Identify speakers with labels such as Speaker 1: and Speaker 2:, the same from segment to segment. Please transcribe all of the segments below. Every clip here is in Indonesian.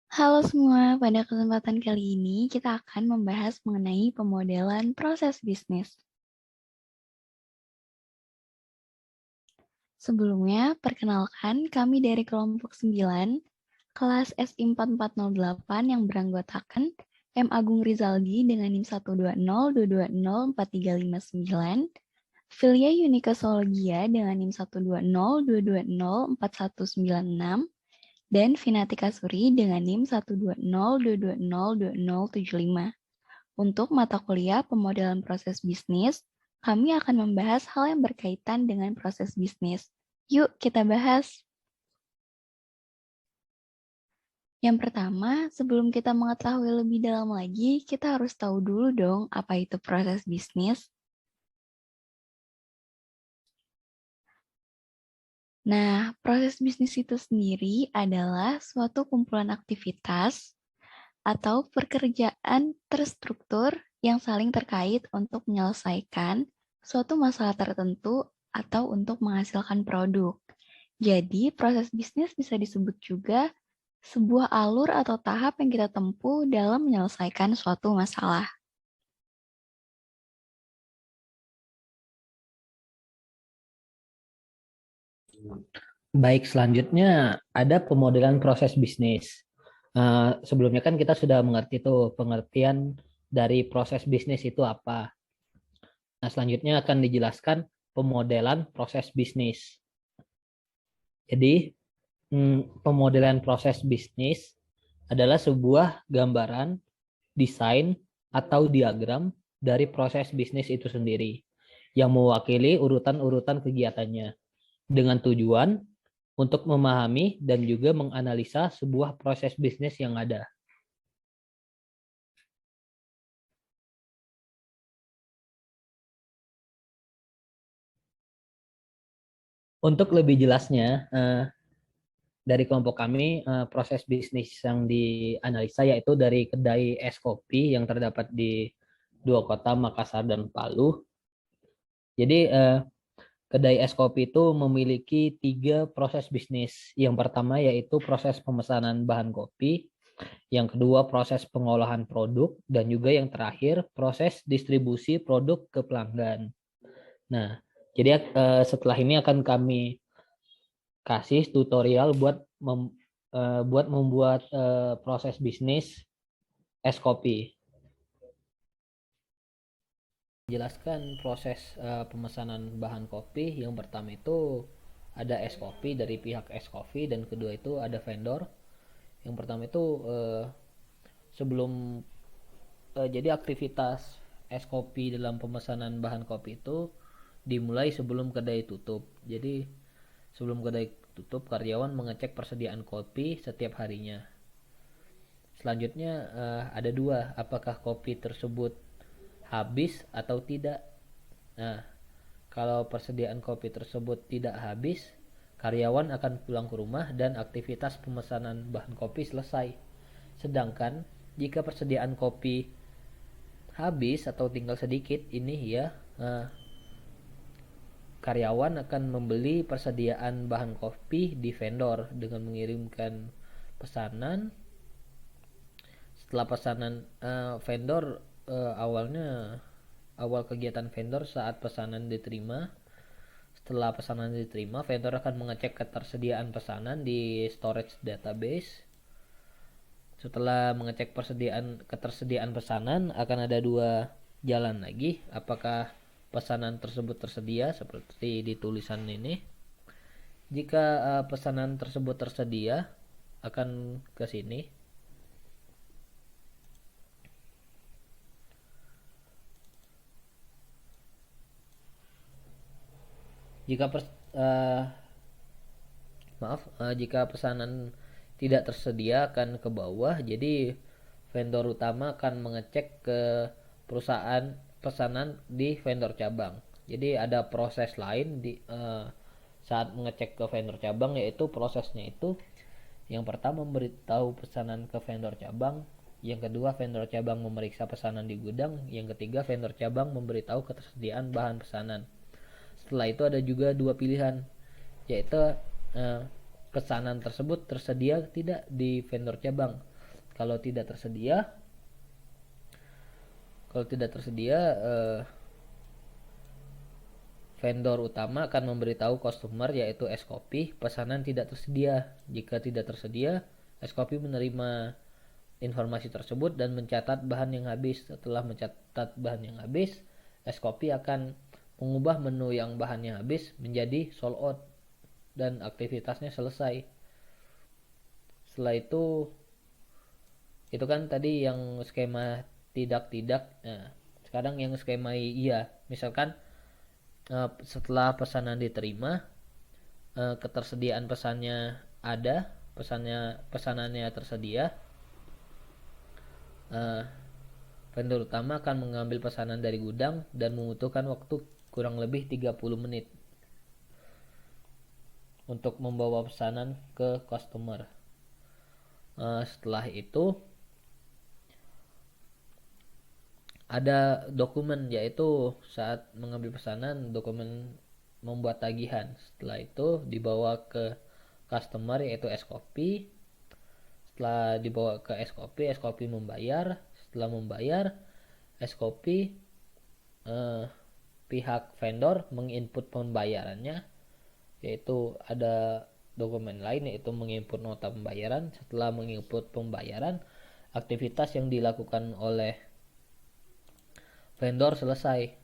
Speaker 1: Halo semua, pada kesempatan kali ini kita akan membahas mengenai pemodelan proses bisnis. Sebelumnya, perkenalkan kami dari kelompok 9, kelas SI 4408 yang beranggotakan M. Agung Rizaldi dengan NIM 120220439, Filia Yunika Sologia dengan NIM 12022041196, dan Vinatika Suri dengan NIM 12022202075. Untuk mata kuliah pemodelan proses bisnis, kami akan membahas hal yang berkaitan dengan proses bisnis. Yuk kita bahas. Yang pertama, sebelum kita mengetahui lebih dalam lagi, kita harus tahu dulu dong apa itu proses bisnis. Nah, proses bisnis itu sendiri adalah suatu kumpulan aktivitas atau pekerjaan terstruktur yang saling terkait untuk menyelesaikan suatu masalah tertentu atau untuk menghasilkan produk. Jadi, proses bisnis bisa disebut juga sebuah alur atau tahap yang kita tempuh dalam menyelesaikan suatu masalah.
Speaker 2: Baik, selanjutnya ada pemodelan proses bisnis. Sebelumnya kan kita sudah mengerti tuh pengertian dari proses bisnis itu apa. Nah, selanjutnya akan dijelaskan pemodelan proses bisnis. Jadi, pemodelan proses bisnis adalah sebuah gambaran, desain, atau diagram dari proses bisnis itu sendiri yang mewakili urutan-urutan kegiatannya dengan tujuan untuk memahami dan juga menganalisa sebuah proses bisnis yang ada. Untuk lebih jelasnya, dari kelompok kami, proses bisnis yang dianalisa yaitu dari kedai es kopi yang terdapat di dua kota Makassar dan Palu. Jadi, kedai es kopi itu memiliki tiga proses bisnis. Yang pertama yaitu proses pemesanan bahan kopi, yang kedua proses pengolahan produk, dan juga yang terakhir proses distribusi produk ke pelanggan. Nah, jadi setelah ini akan kami kasih tutorial buat membuat proses bisnis es kopi. Jelaskan proses pemesanan bahan kopi. Yang pertama itu ada es kopi dari pihak es kopi, dan kedua itu ada vendor. Yang pertama itu sebelum jadi aktivitas es kopi dalam pemesanan bahan kopi itu dimulai sebelum kedai tutup. Jadi sebelum kedai tutup, karyawan mengecek persediaan kopi setiap harinya. Selanjutnya ada dua, apakah kopi tersebut habis atau tidak. Nah, kalau persediaan kopi tersebut tidak habis, karyawan akan pulang ke rumah dan aktivitas pemesanan bahan kopi selesai. Sedangkan jika persediaan kopi habis atau tinggal sedikit, ini ya karyawan akan membeli persediaan bahan kopi di vendor dengan mengirimkan pesanan. Setelah pesanan vendor, awal kegiatan vendor saat pesanan diterima. Setelah pesanan diterima, vendor akan mengecek ketersediaan pesanan di storage database. Setelah mengecek ketersediaan pesanan, akan ada dua jalan lagi, apakah pesanan tersebut tersedia seperti di tulisan ini. Jika pesanan tersebut tersedia, akan ke sini. Jika uh, jika pesanan tidak tersedia akan ke bawah. Jadi vendor utama akan mengecek ke perusahaan pesanan di vendor cabang. Jadi ada proses lain saat mengecek ke vendor cabang, yaitu prosesnya itu yang pertama memberitahu pesanan ke vendor cabang, yang kedua vendor cabang memeriksa pesanan di gudang, yang ketiga vendor cabang memberitahu ketersediaan bahan pesanan. Setelah itu ada juga dua pilihan, yaitu pesanan tersebut tersedia tidak di vendor cabang. Kalau tidak tersedia, vendor utama akan memberitahu customer yaitu es kopi pesanan tidak tersedia. Jika tidak tersedia, es kopi menerima informasi tersebut dan mencatat bahan yang habis. Setelah mencatat bahan yang habis, es kopi akan mengubah menu yang bahannya habis menjadi sold out dan aktivitasnya selesai. Setelah itu kan tadi yang skema tidak. Nah, sekarang yang skema iya. Misalkan setelah pesanan diterima, ketersediaan pesannya ada, pesanannya tersedia, eh, vendor utama akan mengambil pesanan dari gudang dan membutuhkan waktu kurang lebih 30 menit untuk membawa pesanan ke customer. Setelah itu ada dokumen, yaitu saat mengambil pesanan dokumen membuat tagihan. Setelah itu dibawa ke customer yaitu es kopi. Setelah dibawa ke es kopi membayar. Setelah membayar, es kopi pihak vendor menginput pembayarannya, yaitu ada dokumen lain yaitu menginput nota pembayaran. Setelah menginput pembayaran, aktivitas yang dilakukan oleh vendor selesai.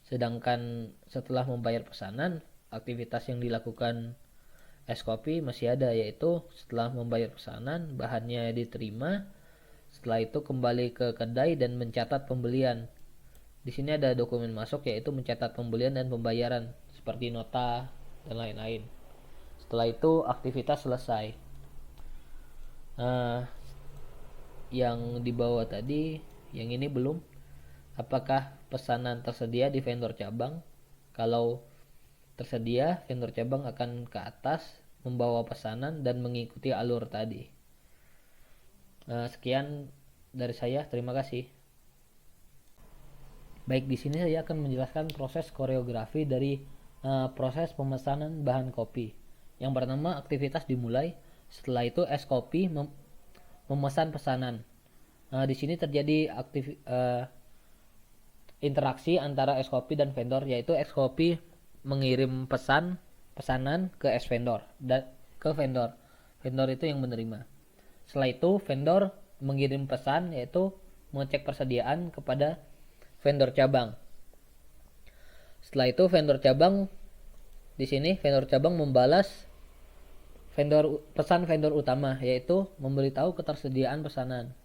Speaker 2: Sedangkan setelah membayar pesanan, aktivitas yang dilakukan es kopi masih ada, yaitu setelah membayar pesanan, bahannya diterima. Setelah itu kembali ke kedai dan mencatat pembelian. Di sini ada dokumen masuk, yaitu mencatat pembelian dan pembayaran seperti nota dan lain-lain. Setelah itu aktivitas selesai. Nah, yang di bawah tadi, yang ini belum. Apakah pesanan tersedia di vendor cabang? Kalau tersedia, vendor cabang akan ke atas membawa pesanan dan mengikuti alur tadi. Sekian dari saya, terima kasih. Baik, di sini saya akan menjelaskan proses koreografi dari proses pemesanan bahan kopi. Yang pertama, aktivitas dimulai. Setelah itu es kopi memesan pesanan. Di sini terjadi interaksi antara es kopi dan vendor, yaitu es kopi mengirim pesanan ke es vendor dan ke vendor. Vendor itu yang menerima. Setelah itu vendor mengirim pesan, yaitu mengecek persediaan kepada vendor cabang. Setelah itu vendor cabang membalas pesan vendor utama, yaitu memberitahu ketersediaan pesanan.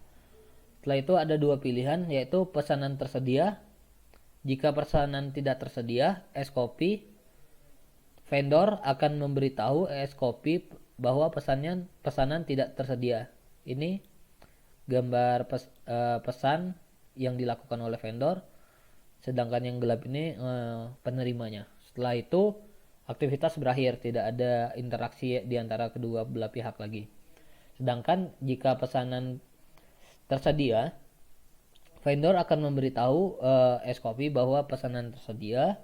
Speaker 2: Setelah itu ada dua pilihan, yaitu pesanan tersedia. Jika pesanan tidak tersedia, es kopi vendor akan memberitahu es kopi bahwa pesanan tidak tersedia. Ini gambar pesan yang dilakukan oleh vendor, sedangkan yang gelap ini penerimanya. Setelah itu aktivitas berakhir, tidak ada interaksi di antara kedua belah pihak lagi. Sedangkan jika pesanan tersedia, vendor akan memberitahu es kopi bahwa pesanan tersedia.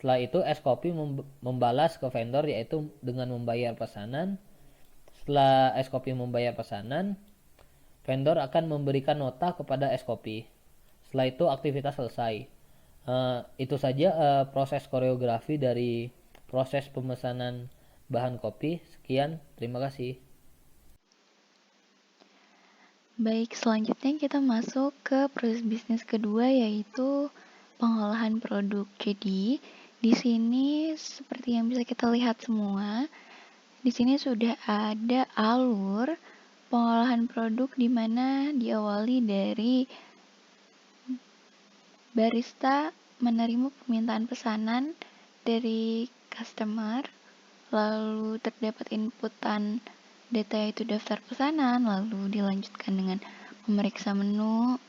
Speaker 2: Setelah itu es kopi membalas ke vendor, yaitu dengan membayar pesanan. Setelah es kopi membayar pesanan, vendor akan memberikan nota kepada es kopi. Setelah itu aktivitas selesai. Itu saja proses koreografi dari proses pemesanan bahan kopi. Sekian, terima kasih.
Speaker 1: Baik, selanjutnya kita masuk ke proses bisnis kedua, yaitu pengolahan produk. Jadi, di sini seperti yang bisa kita lihat semua, di sini sudah ada alur pengolahan produk di mana diawali dari barista menerima permintaan pesanan dari customer, lalu terdapat inputan data yaitu daftar pesanan, lalu dilanjutkan dengan memeriksa menu.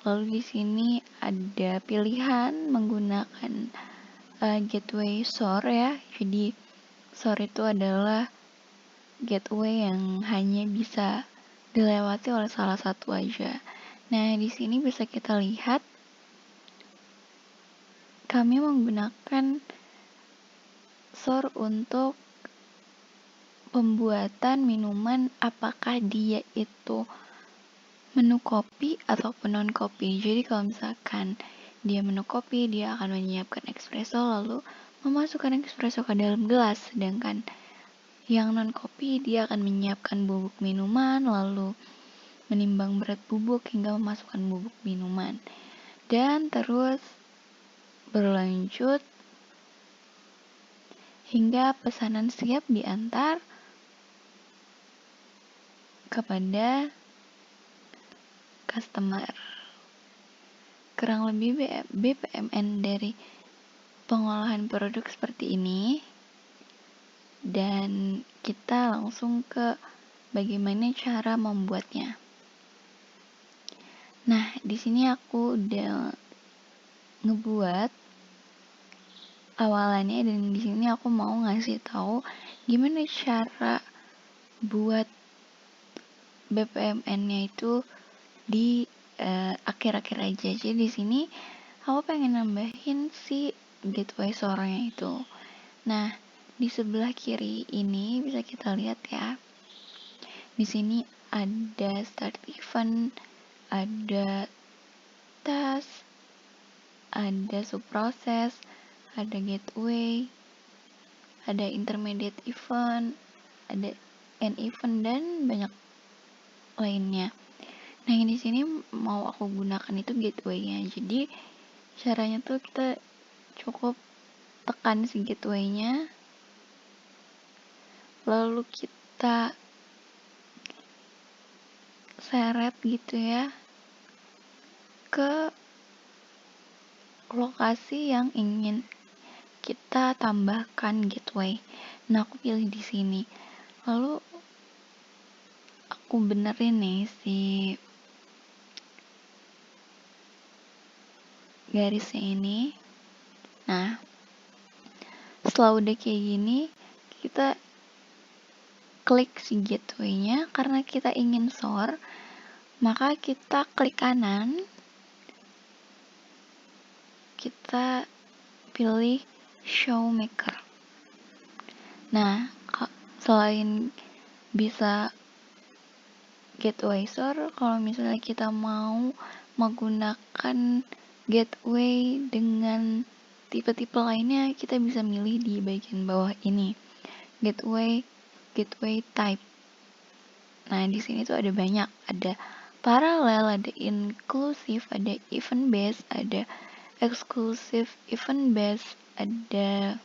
Speaker 1: Lalu di sini ada pilihan menggunakan gateway SOR ya. Jadi SOR itu adalah gateway yang hanya bisa dilewati oleh salah satu aja. Nah, di sini bisa kita lihat kami menggunakan SOR untuk pembuatan minuman, apakah dia itu menu kopi ataupun non kopi. Jadi kalau misalkan dia menu kopi, dia akan menyiapkan espresso lalu memasukkan espresso ke dalam gelas, sedangkan yang non kopi dia akan menyiapkan bubuk minuman lalu menimbang berat bubuk hingga memasukkan bubuk minuman, dan terus berlanjut hingga pesanan siap diantar kepada customer. Kurang lebih BPMN dari pengolahan produk seperti ini, dan kita langsung ke bagaimana cara membuatnya. Nah, di sini aku udah ngebuat awalannya, dan di sini aku mau ngasih tahu gimana cara buat BPMN-nya itu di akhir-akhir aja. Jadi di sini aku pengen nambahin si gateway sorenya itu. Nah, di sebelah kiri ini bisa kita lihat ya. Di sini ada start event, ada task, ada subproses, ada gateway, ada intermediate event, ada end event, dan banyak lainnya. Nah, yang di sini mau aku gunakan itu gateway-nya. Jadi caranya tuh kita cukup tekan si gateway-nya, lalu kita seret gitu ya ke lokasi yang ingin kita tambahkan gateway. Nah, aku pilih di sini. Lalu aku benerin nih si garisnya ini. Nah, setelah udah kayak gini, kita klik si gateway-nya. Karena kita ingin sort, maka kita klik kanan, kita pilih show maker. Nah, selain bisa gateway sort, kalau misalnya kita mau menggunakan gateway dengan tipe-tipe lainnya, kita bisa milih di bagian bawah ini, gateway type. Nah, di sini tuh ada banyak, ada paralel, ada inclusive, ada event based, ada exclusive event based, ada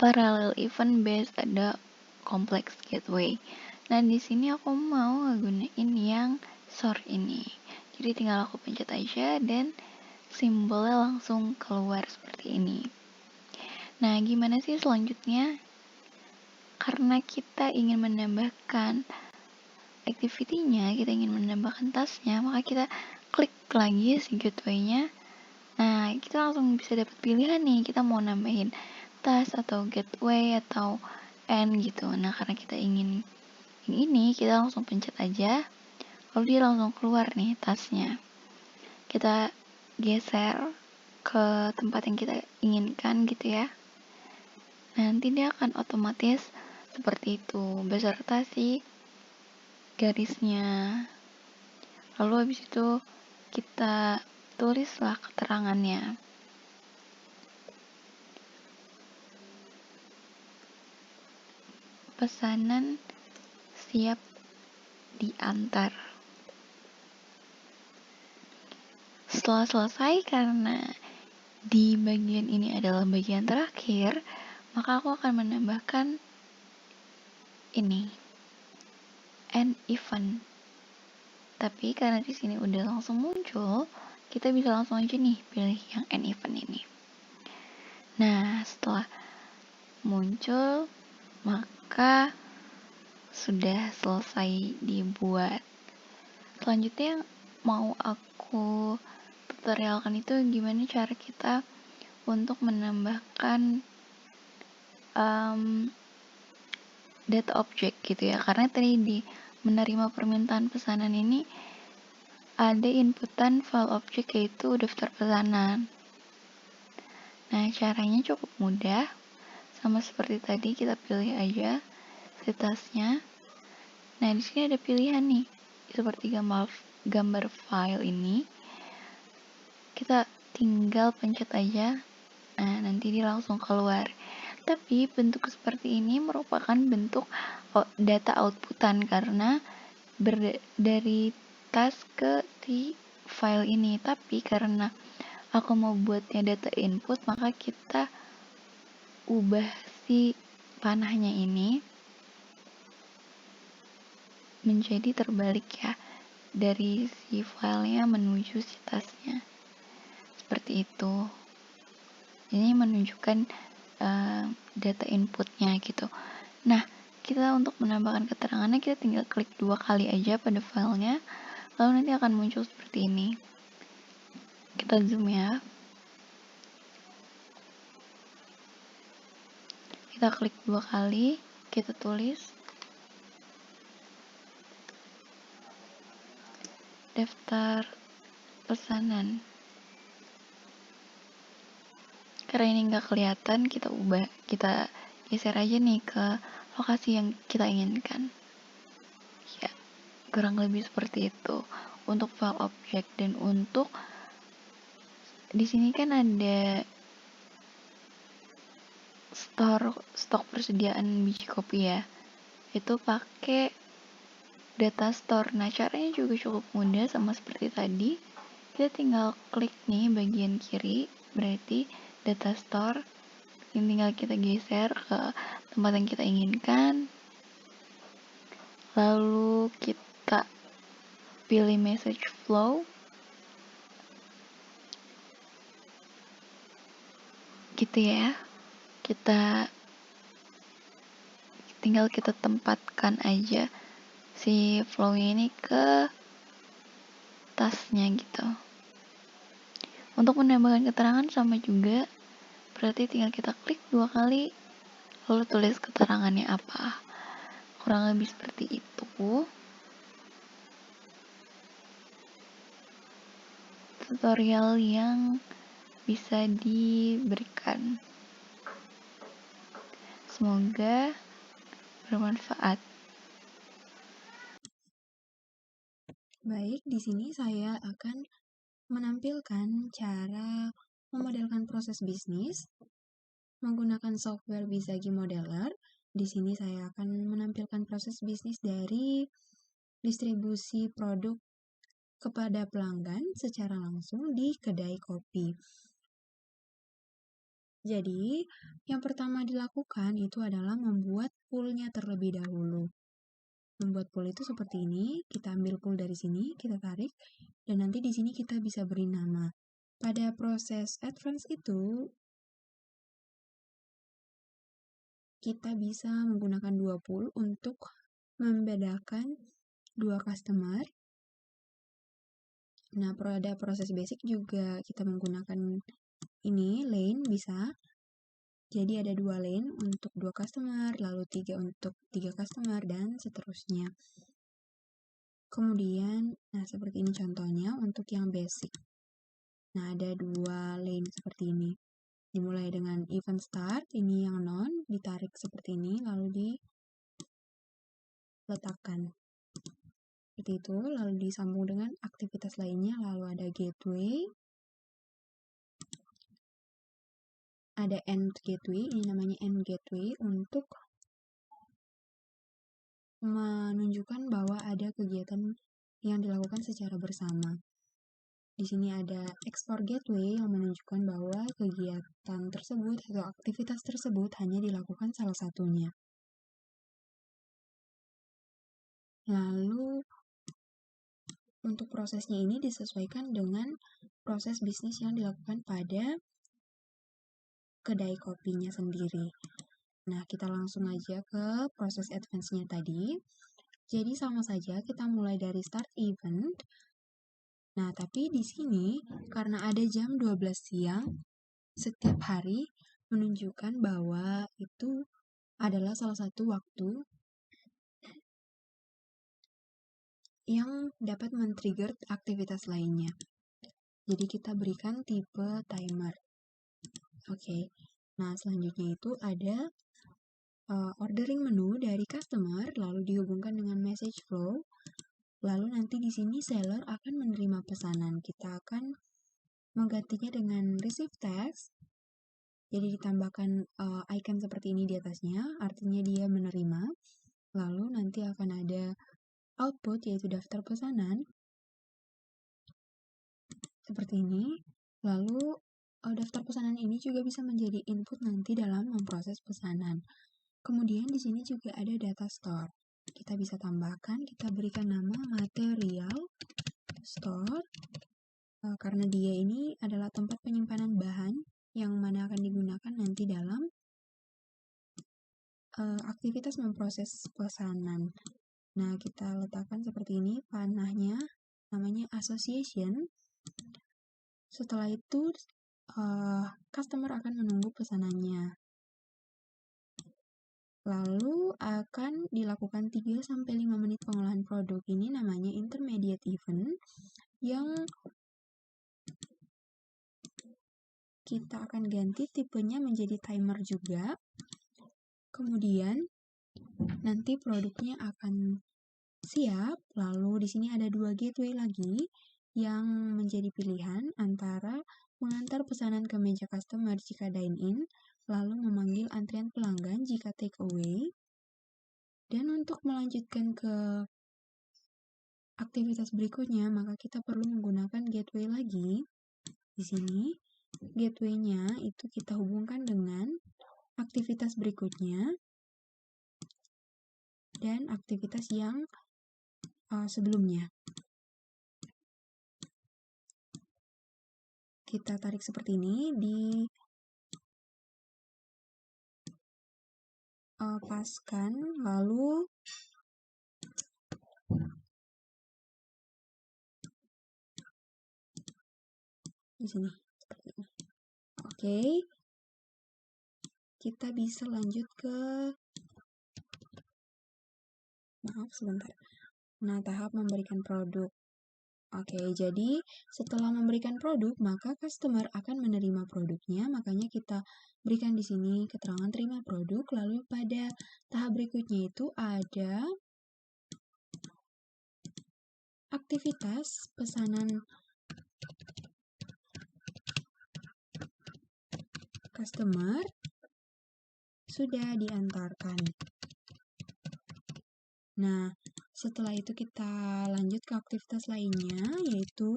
Speaker 1: parallel event based, ada complex gateway. Nah, di sini aku mau ngegunain yang sort ini. Jadi tinggal aku pencet aja dan simbolnya langsung keluar seperti ini. Nah, gimana sih selanjutnya? Karena kita ingin menambahkan activity-nya, kita ingin menambahkan task-nya, maka kita klik lagi si gateway-nya. Nah, kita langsung bisa dapat pilihan nih, kita mau nambahin task atau gateway atau end gitu. Nah, karena kita ingin yang ini, kita langsung pencet aja, lalu dia langsung keluar nih tasknya. Kita geser ke tempat yang kita inginkan gitu ya. Nanti dia akan otomatis seperti itu beserta si garisnya. Lalu habis itu kita tulislah keterangannya. Pesanan siap diantar. Setelah selesai, karena di bagian ini adalah bagian terakhir, maka aku akan menambahkan ini, end event. Tapi karena di sini udah langsung muncul, kita bisa langsung aja nih pilih yang end event ini. Nah, setelah muncul, maka sudah selesai dibuat. Selanjutnya yang mau aku tutorialkan itu gimana cara kita untuk menambahkan data object gitu ya. Karena tadi di menerima permintaan pesanan ini ada inputan file object yaitu daftar pesanan. Nah, caranya cukup mudah. Sama seperti tadi, kita pilih aja sitasnya. Nah, di sini ada pilihan nih, seperti gambar file ini. Kita tinggal pencet aja, nah nanti dia langsung keluar. Tapi bentuk seperti ini merupakan bentuk data outputan karena dari task ke di file ini. Tapi karena aku mau buatnya data input, maka kita ubah si panahnya ini menjadi terbalik ya, dari si filenya menuju si tasnya, seperti itu. Ini menunjukkan data inputnya gitu. Nah, kita untuk menambahkan keterangannya, kita tinggal klik 2 kali aja pada filenya, lalu nanti akan muncul seperti ini. Kita zoom ya. Kita klik 2 kali, kita tulis daftar pesanan. Karena ini nggak kelihatan, kita geser aja nih ke lokasi yang kita inginkan. Ya, kurang lebih seperti itu untuk file object. Dan untuk di sini kan ada stok persediaan biji kopi ya, itu pakai data store. Nah, caranya juga cukup mudah, sama seperti tadi. Kita tinggal klik nih bagian kiri, berarti data store. Ini tinggal kita geser ke tempat yang kita inginkan, lalu kita pilih message flow gitu ya. Tinggal kita tempatkan aja si flow ini ke tasnya gitu. Untuk menambahkan keterangan sama juga, berarti tinggal kita klik 2 kali, lalu tulis keterangannya apa. Kurang lebih seperti itu tutorial yang bisa diberikan. Semoga bermanfaat.
Speaker 3: Baik, di sini saya akan menampilkan cara memodelkan proses bisnis menggunakan software Bizagi Modeler. Di sini saya akan menampilkan proses bisnis dari distribusi produk kepada pelanggan secara langsung di kedai kopi. Jadi, yang pertama dilakukan itu adalah membuat pool-nya terlebih dahulu. Membuat pool itu seperti ini, kita ambil pool dari sini, kita tarik, dan nanti di sini kita bisa beri nama. Pada proses advance itu, kita bisa menggunakan 2 pool untuk membedakan 2 customer. Nah, pada proses basic juga kita menggunakan ini, lane bisa. Jadi ada 2 lane untuk 2 customer, lalu 3 untuk 3 customer, dan seterusnya. Kemudian, nah seperti ini contohnya untuk yang basic. Nah, ada 2 lane seperti ini. Dimulai dengan event start, ini yang non, ditarik seperti ini, lalu diletakkan. Seperti itu, lalu disambung dengan aktivitas lainnya, lalu ada gateway, ada end gateway, ini namanya end gateway untuk menunjukkan bahwa ada kegiatan yang dilakukan secara bersama. Di sini ada export gateway yang menunjukkan bahwa kegiatan tersebut atau aktivitas tersebut hanya dilakukan salah satunya. Lalu, untuk prosesnya ini disesuaikan dengan proses bisnis yang dilakukan pada kedai kopinya sendiri. Nah, kita langsung aja ke proses advance-nya tadi. Jadi sama saja kita mulai dari start event. Nah, tapi di sini karena ada jam 12 siang setiap hari menunjukkan bahwa itu adalah salah satu waktu yang dapat men-trigger aktivitas lainnya. Jadi kita berikan tipe timer. Oke. Nah, selanjutnya itu ada ordering menu dari customer, lalu dihubungkan dengan message flow, lalu nanti di sini seller akan menerima pesanan. Kita akan menggantinya dengan receive text, jadi ditambahkan icon seperti ini di atasnya, artinya dia menerima. Lalu nanti akan ada output, yaitu daftar pesanan, seperti ini. Lalu daftar pesanan ini juga bisa menjadi input nanti dalam memproses pesanan. Kemudian di sini juga ada data store. Kita bisa tambahkan, kita berikan nama material store, karena dia ini adalah tempat penyimpanan bahan yang mana akan digunakan nanti dalam aktivitas memproses pesanan. Nah, kita letakkan seperti ini panahnya, namanya association. Setelah itu, customer akan menunggu pesanannya. Lalu akan dilakukan 3-5 menit pengolahan produk. Ini namanya intermediate event, yang kita akan ganti tipenya menjadi timer juga. Kemudian nanti produknya akan siap. Lalu di sini ada 2 gateway lagi yang menjadi pilihan antara mengantar pesanan ke meja customer jika dine-in, lalu memanggil antrian pelanggan jika take away. Dan untuk melanjutkan ke aktivitas berikutnya, maka kita perlu menggunakan gateway lagi. Di sini, gateway-nya itu kita hubungkan dengan aktivitas berikutnya dan aktivitas yang sebelumnya. Kita tarik seperti ini, paskan, lalu di sini seperti ini. Oke, kita bisa lanjut ke tahap memberikan produk. Oke, jadi setelah memberikan produk, maka customer akan menerima produknya, makanya kita berikan di sini keterangan terima produk. Lalu pada tahap berikutnya itu ada aktivitas pesanan customer sudah diantarkan. Nah, setelah itu kita lanjut ke aktivitas lainnya, yaitu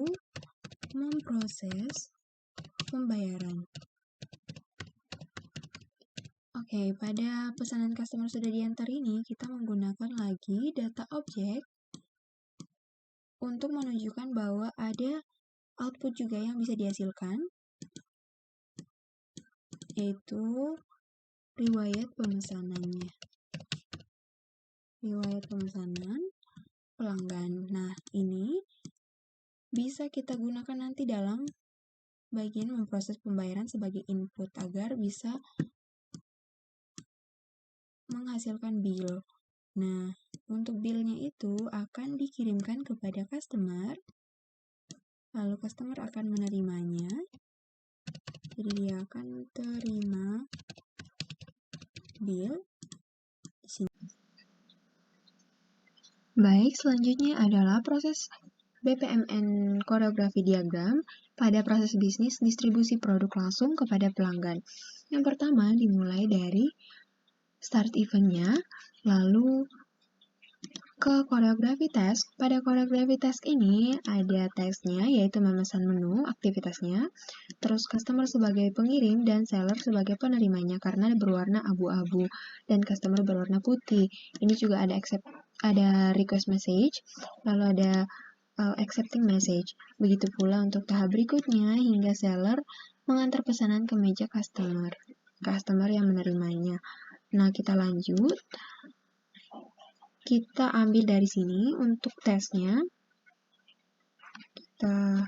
Speaker 3: memproses pembayaran. Oke, pada pesanan customer sudah diantar ini, kita menggunakan lagi data objek untuk menunjukkan bahwa ada output juga yang bisa dihasilkan, yaitu riwayat pemesanannya. Riwayat pemesanan pelanggan. Nah, ini bisa kita gunakan nanti dalam bagian memproses pembayaran sebagai input agar bisa menghasilkan bill. Nah, untuk bill-nya itu akan dikirimkan kepada customer, lalu customer akan menerimanya. Jadi dia akan terima bill di sini. Baik, selanjutnya adalah proses BPMN koreografi diagram pada proses bisnis distribusi produk langsung kepada pelanggan. Yang pertama dimulai dari start event-nya, lalu ke koreografi task. Pada koreografi task ini ada task-nya, yaitu memesan menu aktivitasnya, terus customer sebagai pengirim dan seller sebagai penerimanya karena berwarna abu-abu dan customer berwarna putih. Ini juga ada request message, lalu ada accepting message. Begitu pula untuk tahap berikutnya hingga seller mengantar pesanan ke meja customer yang menerimanya. Nah, kita lanjut. Kita ambil dari sini untuk tesnya. Kita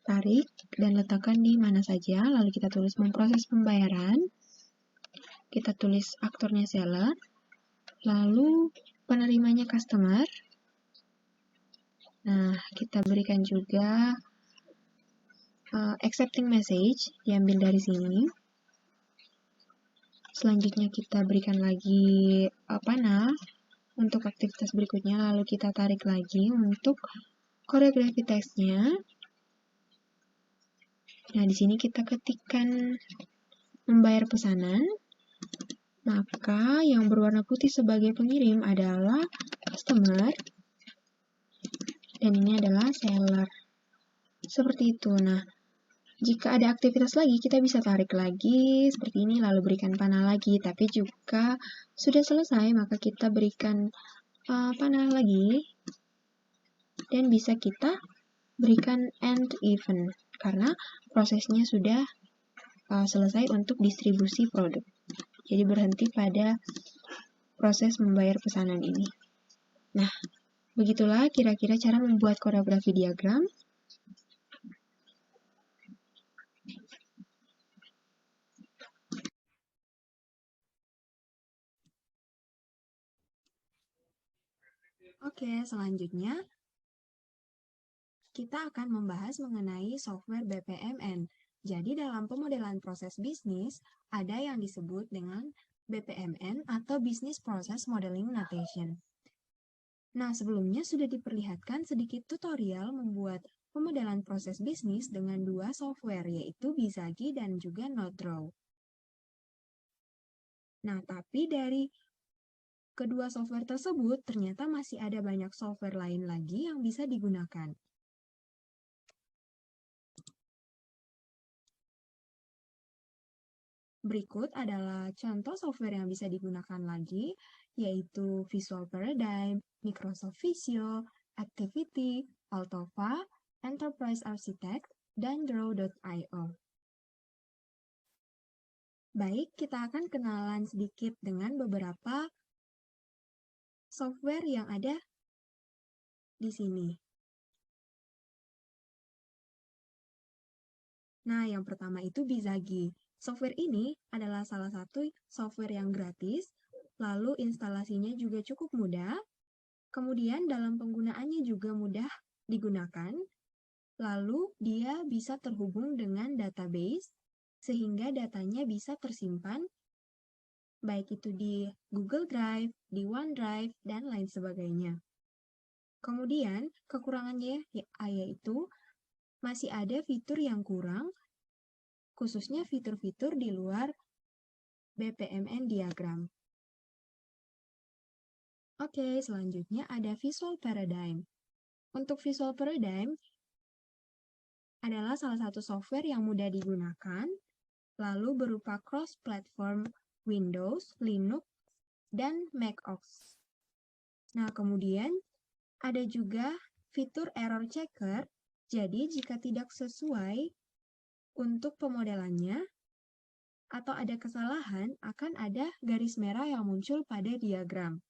Speaker 3: tarik dan letakkan di mana saja, lalu kita tulis memproses pembayaran. Kita tulis aktornya seller, lalu penerimanya customer. Nah, kita berikan juga accepting message, diambil dari sini. Selanjutnya kita berikan lagi panah untuk aktivitas berikutnya, lalu kita tarik lagi untuk koreografi teksnya. Nah, di sini kita ketikkan membayar pesanan, maka yang berwarna putih sebagai pengirim adalah customer, dan ini adalah seller. Seperti itu. Nah, jika ada aktivitas lagi, kita bisa tarik lagi seperti ini, lalu berikan panah lagi. Tapi jika sudah selesai, maka kita berikan panah lagi, dan bisa kita berikan end event, karena prosesnya sudah selesai untuk distribusi produk. Jadi berhenti pada proses membayar pesanan ini. Nah, begitulah kira-kira cara membuat koreografi diagram. Oke, selanjutnya kita akan membahas mengenai software BPMN. Jadi dalam pemodelan proses bisnis, ada yang disebut dengan BPMN atau Business Process Modeling Notation. Nah, sebelumnya sudah diperlihatkan sedikit tutorial membuat pemodelan proses bisnis dengan dua software, yaitu Bizagi dan juga NodeDraw. Nah, tapi dari kedua software tersebut, ternyata masih ada banyak software lain lagi yang bisa digunakan. Berikut adalah contoh software yang bisa digunakan lagi, yaitu Visual Paradigm, Microsoft Visio, Activity, Altova, Enterprise Architect, dan Draw.io. Baik, kita akan kenalan sedikit dengan beberapa software yang ada di sini. Nah, yang pertama itu Bizagi. Software ini adalah salah satu software yang gratis, lalu instalasinya juga cukup mudah, kemudian dalam penggunaannya juga mudah digunakan, lalu dia bisa terhubung dengan database, sehingga datanya bisa tersimpan, baik itu di Google Drive, di OneDrive, dan lain sebagainya. Kemudian, kekurangannya yaitu masih ada fitur yang kurang, khususnya fitur-fitur di luar BPMN diagram. Oke, selanjutnya ada Visual Paradigm. Untuk Visual Paradigm adalah salah satu software yang mudah digunakan, lalu berupa cross-platform Windows, Linux, dan macOS. Nah, kemudian ada juga fitur error checker, jadi jika tidak sesuai untuk pemodelannya, atau ada kesalahan, akan ada garis merah yang muncul pada diagram.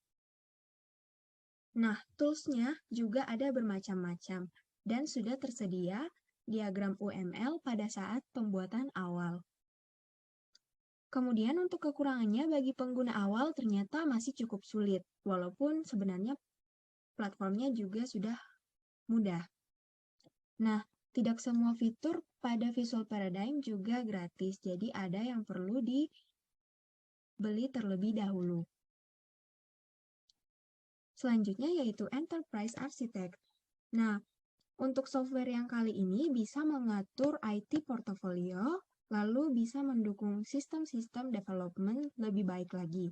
Speaker 3: Nah, tools-nya juga ada bermacam-macam, dan sudah tersedia diagram UML pada saat pembuatan awal. Kemudian untuk kekurangannya bagi pengguna awal ternyata masih cukup sulit, walaupun sebenarnya platformnya juga sudah mudah. Nah, tidak semua fitur pada Visual Paradigm juga gratis, jadi ada yang perlu dibeli terlebih dahulu. Selanjutnya yaitu Enterprise Architect. Nah, untuk software yang kali ini bisa mengatur IT portfolio, lalu bisa mendukung sistem-sistem development lebih baik lagi.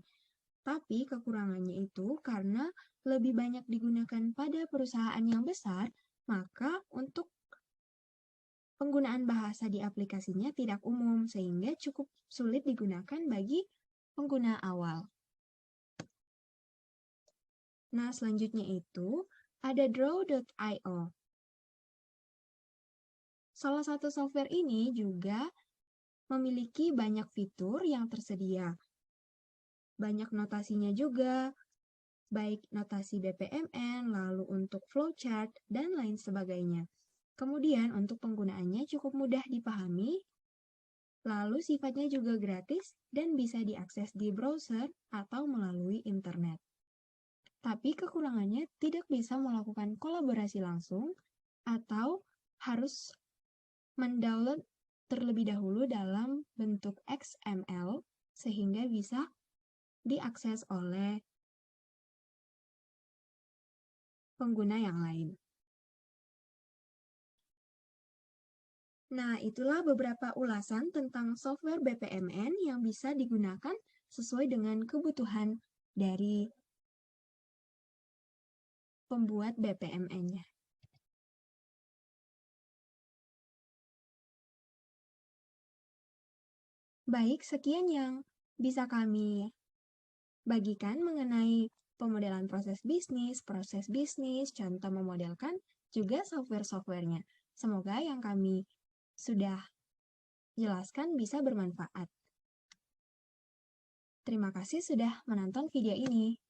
Speaker 3: Tapi kekurangannya itu karena lebih banyak digunakan pada perusahaan yang besar, maka untuk penggunaan bahasa di aplikasinya tidak umum, sehingga cukup sulit digunakan bagi pengguna awal. Nah, selanjutnya itu ada Draw.io. Salah satu software ini juga memiliki banyak fitur yang tersedia. Banyak notasinya juga, baik notasi BPMN, lalu untuk flowchart, dan lain sebagainya. Kemudian untuk penggunaannya cukup mudah dipahami, lalu sifatnya juga gratis dan bisa diakses di browser atau melalui internet. Tapi kekurangannya tidak bisa melakukan kolaborasi langsung atau harus mendownload terlebih dahulu dalam bentuk XML, sehingga bisa diakses oleh pengguna yang lain. Nah, itulah beberapa ulasan tentang software BPMN yang bisa digunakan sesuai dengan kebutuhan dari pembuat BPMN-nya. Baik, sekian yang bisa kami bagikan mengenai pemodelan proses bisnis, contoh memodelkan, juga software-softwarenya. Semoga yang kami sudah jelaskan bisa bermanfaat. Terima kasih sudah menonton video ini.